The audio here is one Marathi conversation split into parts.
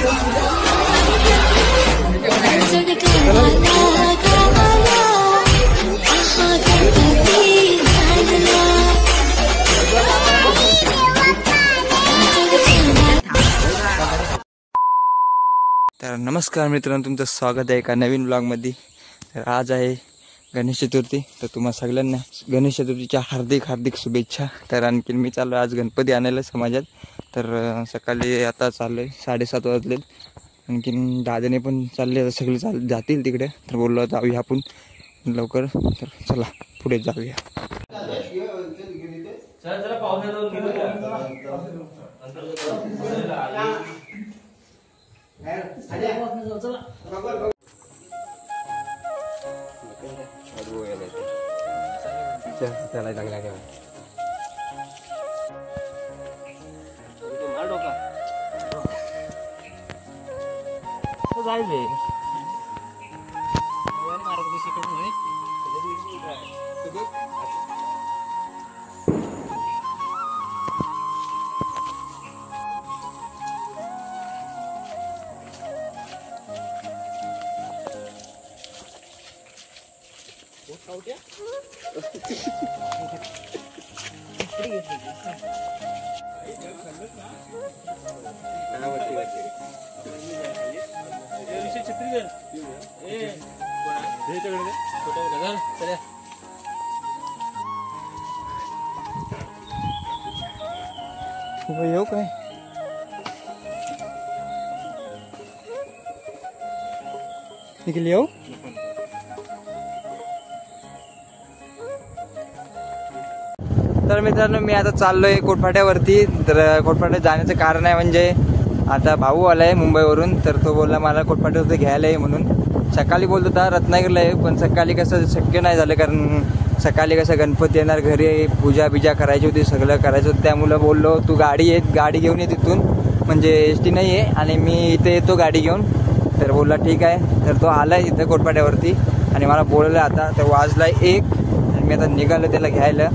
तर नमस्कार मित्रांनो, तुमचं स्वागत आहे एका नवीन ब्लॉगमध्ये। तर आज आहे गणेश चतुर्थी, तर तुम्हा सगळ्यांना गणेश चतुर्थीच्या हार्दिक हार्दिक शुभेच्छा। तर आणखी मी चाललो आज गणपती आणायला समाजात। तर सकाळी आता चाललोय, 7:30 वाजले। आणखीन दादाने पण चालले, सगळे जातील तिकडे। तर बोललो जाऊया आपण लवकर, तर चला पुढे जाऊया। त्याला चांगला ठेवा जायचे येऊ काय निघाली येऊ। तर मित्रांनो, मी आता चाललोय कोटपाट्यावरती। तर कोटपाट्यात जाण्याचं कारण आहे म्हणजे आता भाऊ आलाय मुंबईवरून, तर तो बोलला मला कोटपाट्यावरती घ्यायला आहे म्हणून। सकाळी बोलतो होता रत्नागिरीला आहे, पण सकाळी कसं शक्य नाही झालं, कारण सकाळी कसं गणपती येणार, घरी पूजा बिजा करायची होती, सगळं करायचं होतं। त्यामुळं बोललो तू गाडी घेऊन ये तिथून, म्हणजे एस टी नाही आहे आणि मी इथे येतो गाडी घेऊन। तर बोलला ठीक आहे। तर तो आलाय इथं कोटपाट्यावरती आणि मला बोललं आता। तर वाजलाय 1 आणि मी आता निघालो त्याला घ्यायला।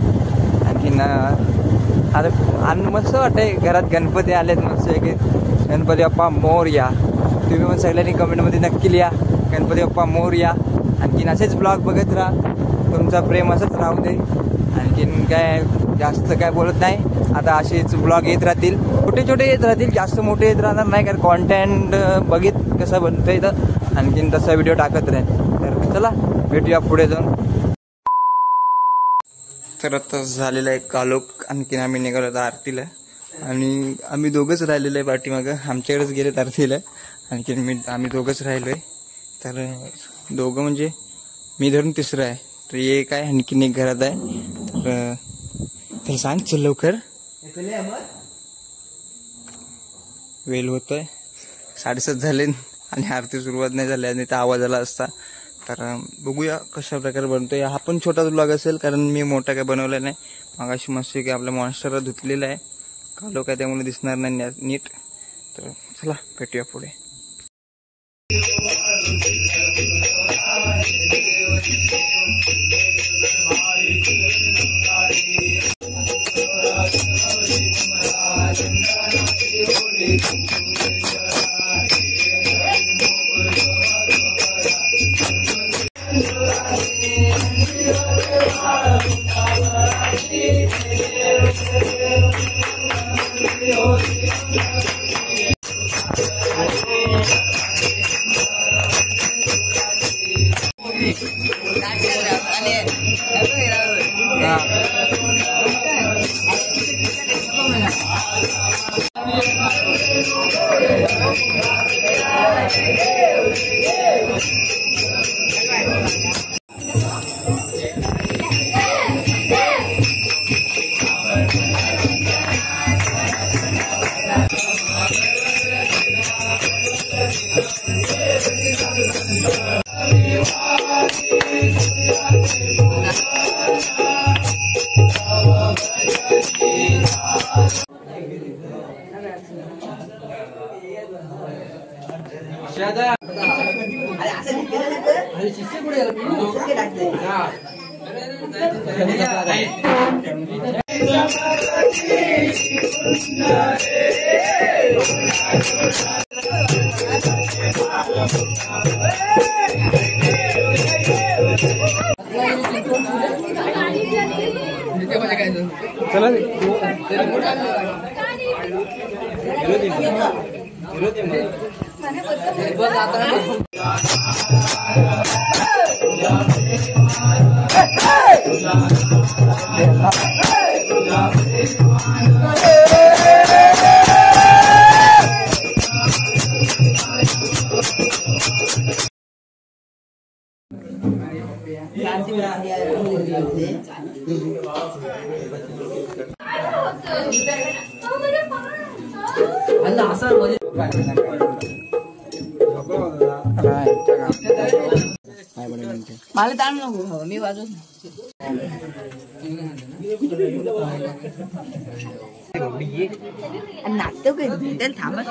आणखीन आता मस्त वाटतंय, घरात गणपती आलेत मस्त की गणपती बाप्पा मोरया। तुम्ही पण सगळ्यांनी कमेंटमध्ये नक्की लिहा गणपती बाप्पा मोरया। आणखीन असेच ब्लॉग बघत राहा, तुमचा प्रेम असंच राहू दे। आणखीन काय जास्त काय बोलत नाही, आता असेच ब्लॉग येत राहतील, छोटे छोटे येत राहतील, जास्त मोठे येत राहणार नाही, कारण कॉन्टेंट बघित कसं बनतं इथं। आणखीन तसा व्हिडिओ टाकत राहील। तर चला भेटूया पुढे जाऊन। तर आता झालेलं आहे कालोख, आणखीन आम्ही निघालो होतो आरतीला आणि आम्ही दोघंच राहिलेलो आहे पाठीमागं, आमच्याकडेच गेलेत आरतीला। आणखीन आम्ही दोघंच राहिलो आहे। तर दोघं म्हणजे मी धरून तिसरं आहे, तर एक आहे आणखीन एक घरात आहे। तर त्याला सांग चल लवकर, वेळ होतोय, 7:30 झाले आणि आरती सुरुवात नाही झाली आणि त्या आवाज आला असता। तर बघूया कशा प्रकारे बनतोय। हा पण छोटाच ब्लॉग असेल, कारण मी मोठा काय बनवला नाही। मगाशी मस्त की आपल्या मॉन्स्टरला धुतलेला आहे, कालो काय त्यामुळे दिसणार नाही नीट। तर चला भेटूया पुढे। चला मला ताण नको मी वाजवत नाटक थांबत